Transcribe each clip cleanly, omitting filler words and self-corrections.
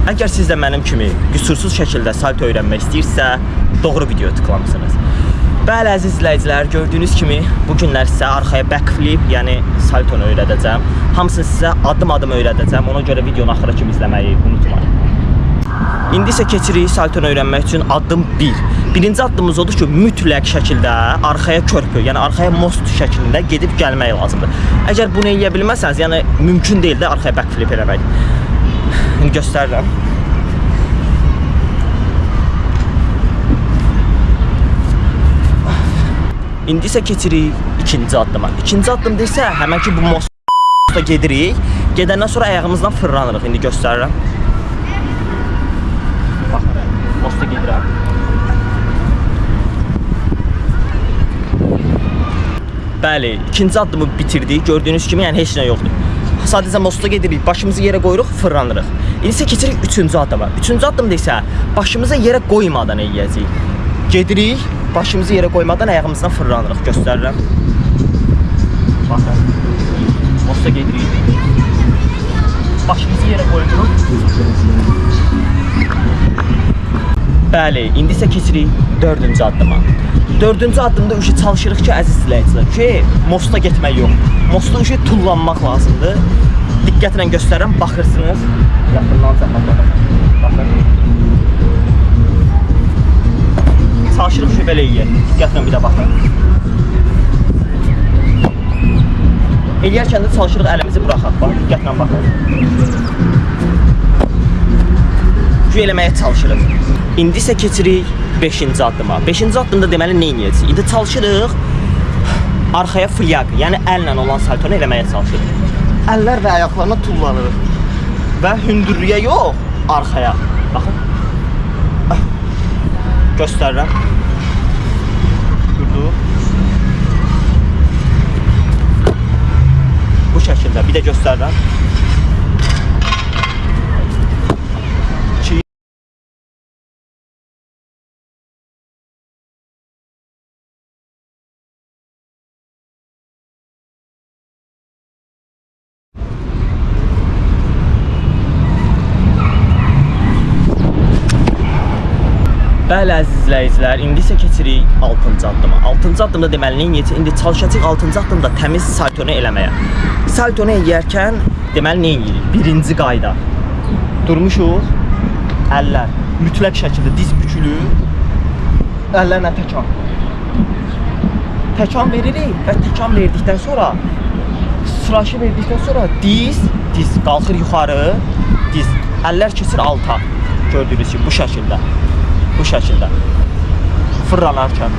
Əgər siz də mənim kimi qüsursuz şəkildə salto öyrənmək istəyirsə, doğru video tıklamısınız. Bəli, əziz izləyicilər, gördüyünüz kimi bu günlər sizə arxaya backflip, yəni saltonu öyrədəcəm. Hamısını sizə adım-adım öyrədəcəm. Ona görə videonu axıra kimi izləməyi unutmayın. İndi isə keçirik saltonu öyrənmək üçün addım 1. Birinci addımımız odur ki, mütləq şəkildə arxaya körpü, yəni arxaya most şəklində gedib gəlmək lazımdır. Əgər bunu eləyə bilməsəniz, yəni mümkün deyil də arxaya backflip eləmək. İndi göstərirəm. İndi isə keçirik ikinci addıma. İkinci addımda isə həmən ki bu mosta gedirik. Gedəndən sonra ayağımızdan fırlanırıq. İndi göstərirəm. Bax, mosta gedirəm. Bəli, ikinci addımı bitirdik. Gördüyünüz kimi, yəni heç nə yoxdur. Sadəcə mosta gedirik, başımızı yerə qoyuruq, fırlanırıq. İndi isə keçirik üçüncü addıma. Üçüncü addımda isə başımızı yerə qoymadan eləyəcəyik. Gedirik, başımızı yerə qoymadan ayağımızdan fırlanırıq. Göstərirəm. Baxın. Mosta gedirik. Başımızı yerə qoyuruq. Bəli, indi isə keçirik dördüncü addıma. Dördüncü addımda çalışırıq ki, əziz izləyicilər, ki, mosta getmək yox. Mosta tullanmaq lazımdır. Diqqətlə göstərirəm, baxırsınız. Yaxından çəpək. Baxın. Çalışırıq ki, belə eləyək. Diqqətlə bir də baxın. Eləyərkən də çalışırıq əlimizi buraxaq. Bax, diqqətlə baxın. Güc eləməyə çalışırıq. İndi isə keçirik 5-ci addıma. 5-ci addımda deməli nə edəcəyik? İndi çalışırıq arxaya flyaq, yəni əllə olan saltonu eləməyə çalışırıq. Əllər və ayaqlarına tullanırıq. Və hündürlüyə yox, arxaya. Baxın. Göstərirəm. Durduq. Bu şəkildə. Bir də göstərirəm. Bəli, əziz izləyicilər, indi isə keçirik 6-cı addıma. 6-cı addımda deməli nə? İndi çalışacağıq 6-cı addımda təmiz saltonu eləməyə. Saltonu eləyərkən deməli nə edirik? Birinci qayda. Durmuşuq. Əllər mütləq şəkildə diz bükülü. Əllərlə təkan. Təkan veririk və təkan verdikdən sonra sıraşı verdikdən sonra diz qalxır yuxarı, diz. Əllər keçir alta. Gördüyünüz kimi bu şəkildə. Bu şəkildə fırlanarkən.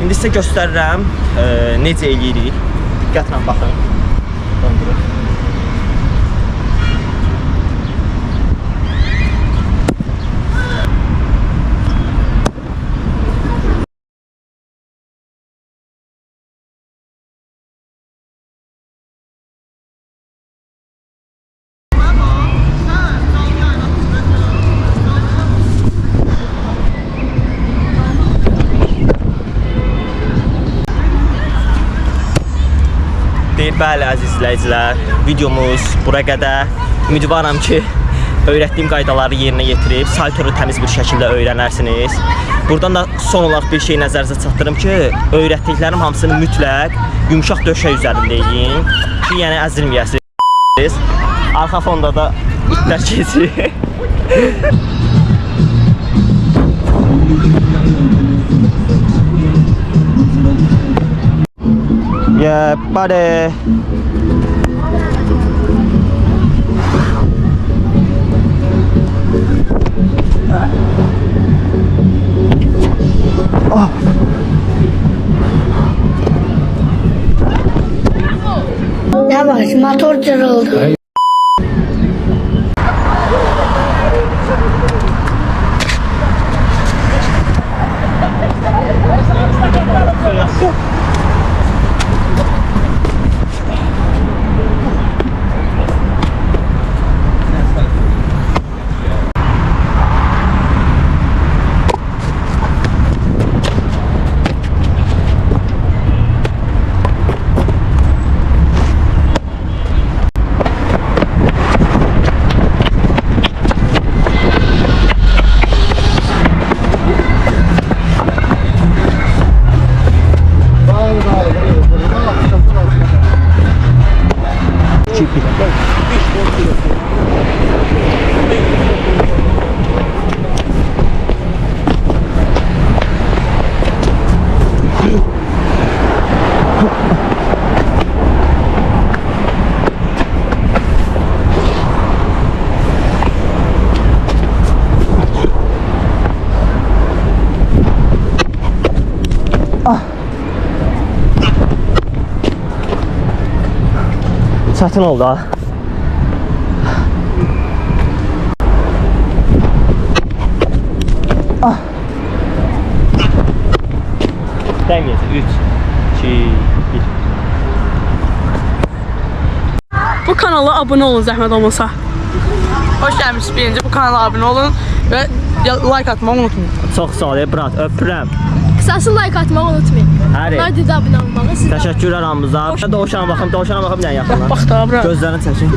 İndi sizə göstərirəm necə eləyirik. Diqqətlə baxın. Döndürün. Bəli, əziz izləyicilər, videomuz bura qədər. Ümidvaram ki, öyrətdiyim qaydaları yerinə yetirib saltonu təmiz bir şəkildə öyrənərsiniz. Buradan da son olaraq bir şey nəzərinizə çatdırım ki, öyrətdiklərim hamısını mütləq yumşaq döşək üzərində eləyin ki, yəni əzilməyəsiniz. Arxa fonda da itlər keçir. Yeah, buddy. Oh. Yavaş, motor cırıldı. Çətin oldu ha. Dəmiyəcək. 3, 2, 1. Bu kanala abunə olun zəhmət olmasa. Hoş gəlmişsiniz birinci bu kanala abunə olun və like atmağı unutmayın. Çox sağ ol, brat. Öpürəm. Qısası like atmağı unutmayın. Həri. Onlar da abunə olmağı. Siz də Təşəkkür aramıza. Dovşana baxım, dovşana baxım nə yaxından. Bax da bura. Gözlərini çəkin.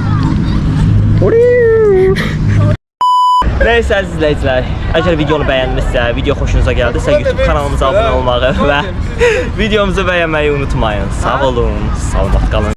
Neyse əziz izləyicilər, əgər videonu bəyənmişsə, video xoşunuza gəldisə, YouTube kanalımıza abunə olmağı və videomuzu bəyənməyi unutmayın. Sağ olun, salamat qalın.